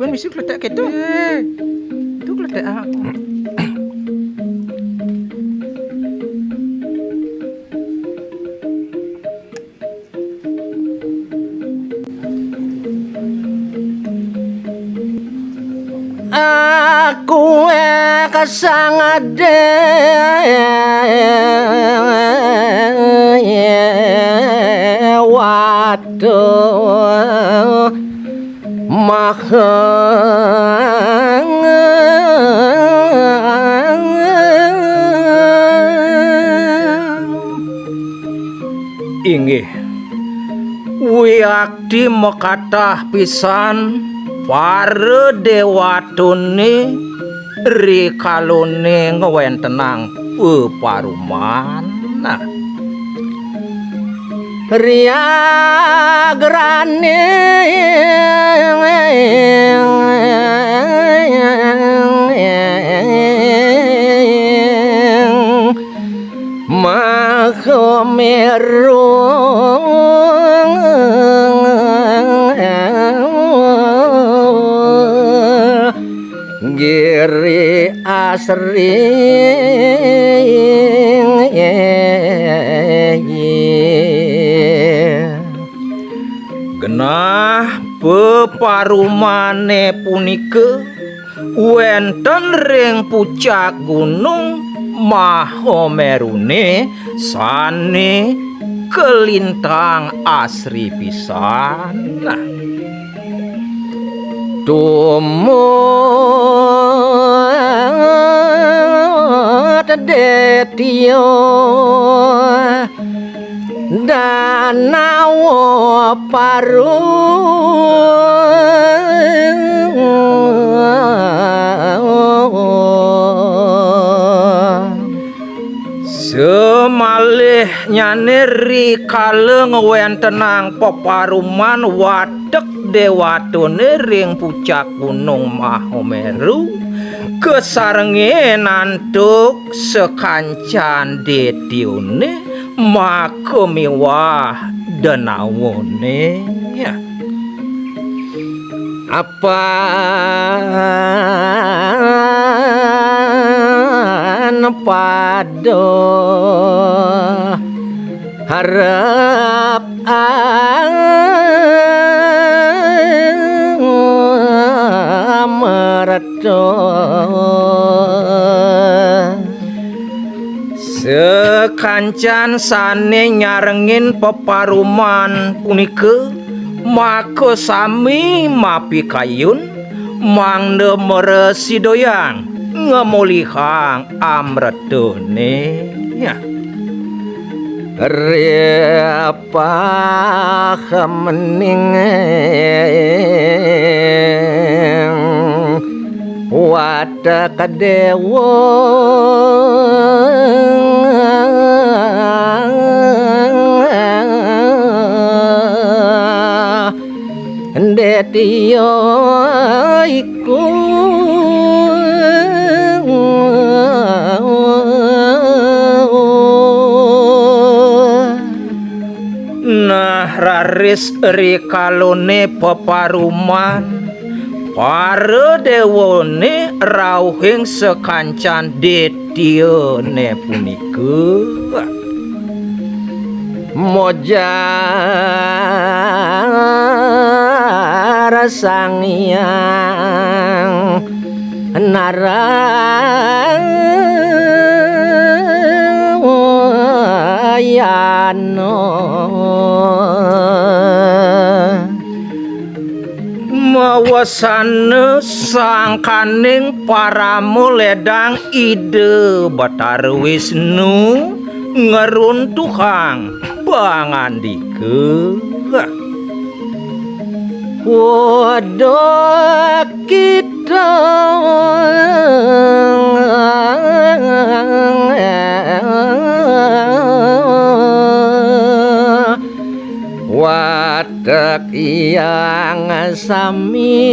ben misi kletek gitu. Itu kletek aku. Aku kasangade waduh mahang inggih wiakti mekatah pisan para dewatone rikalone ngewentenang peparuman nah riagrane giri asring genah peparumane punika wonten ring pucak gunung Mahamerune sane kelintang asri pisan nah tumut detio danau paru semalih nyaneri kaleng wentenang peparuman wadek dewatone ring pucak gunung Mahameru kesarenge nantuk sekancan dedione maka miwah danawone ya apa pado harap amarto sekancan sane nyarengin peparuman punika maka sami mapikayun mangde meresi doyang ngemulihang amretone ya riapa mening wada kadewa ndetiyo iku nah raris rikalone peparuman para dewone rauhing sekancan detione punika mojar sang hyang narayana mawasana sangkaning paramuledang ide Bathara Wisnu ngeruntuhang pangandika wadah kita watak yang sami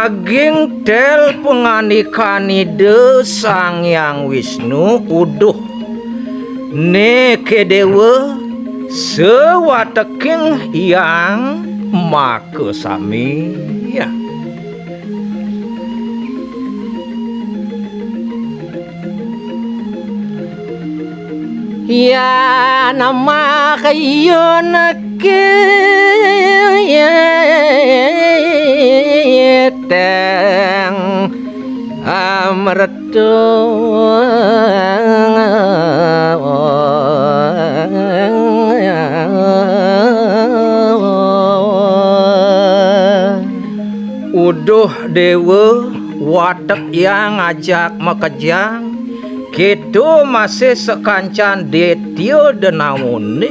daging tel penganikani Sang Hyang Wisnu uduh ne kedewa sewateking yang maka sami ya. Ya nama kayon teng amreto uduh dewa watek yang ngajak makejang kita masih sekancan detio denamune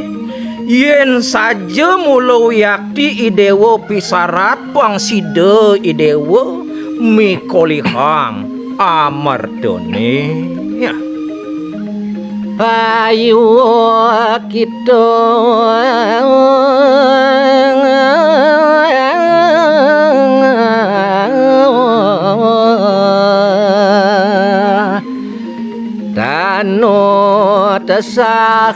yen saja mulu yakti idewo pisarat pangside idewo mikolihang amardone ya. Ayo kita tano tasah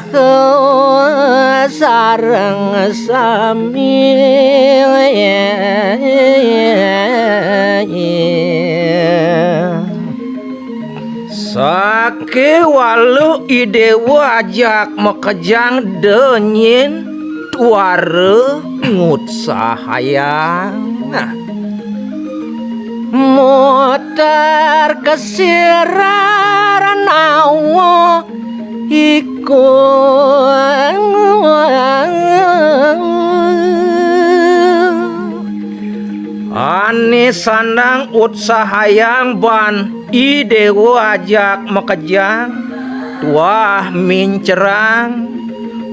sareng sami sake walu ide wajak makejang denyin tuare ngut sahayang nah motar kesiraran awo iku ane sandang ut sahayang ban ide wajak makejang tuah mincerang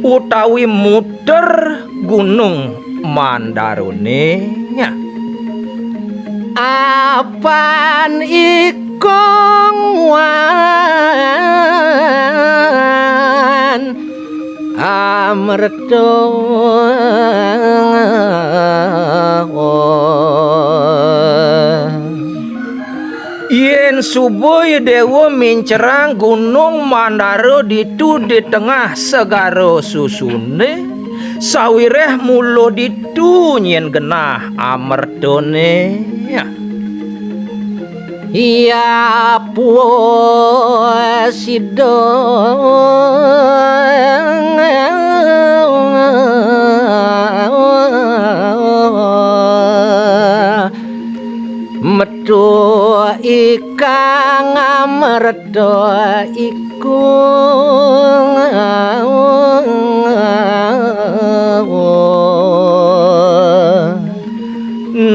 utawi muter gunung Mandarone nya. Apan ikong wan amreto yen subuh dewa mincerang gunung Mandaro ditu di tengah segaro susune sawireh mulo ditu nyen genah amerdone ya. Iya puasido metu ikang amerdo iku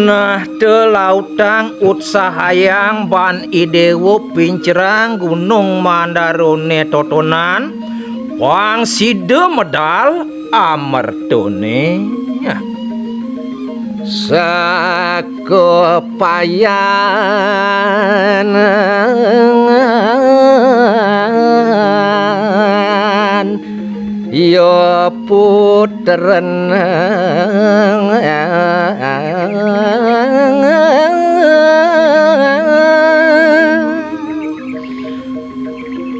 nah telautang utsahayang ban idewo pincerang gunung Mandarone totonan wang side medal amerdone ya. Sakepayan yo puteren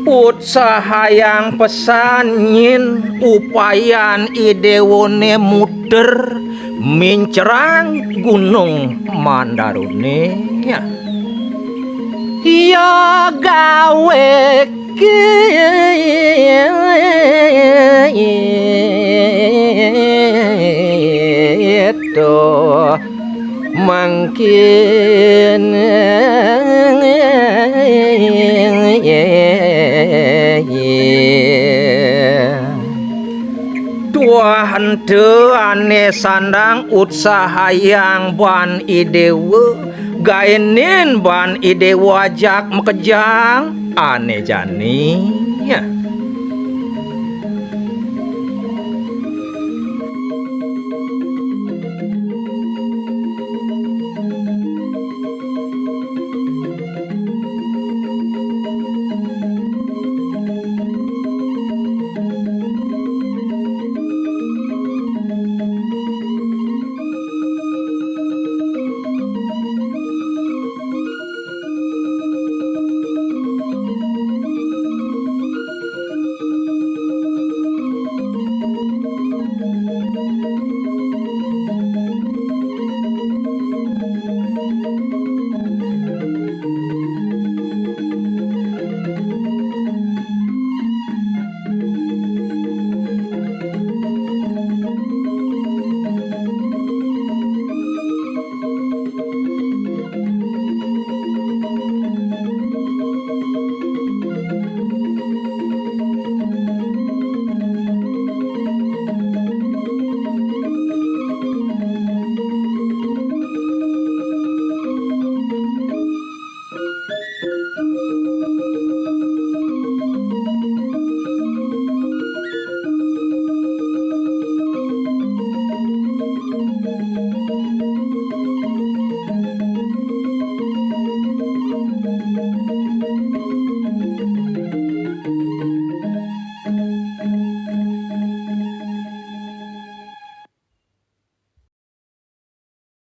utsahayang pesanyin upayan idewone muter mincerang gunung Mandarone ya. Ya gawe itu mungkin tuahan te ane sandang utsahayang ban idewe gaenin ban ide wajak makejang ane jani ya.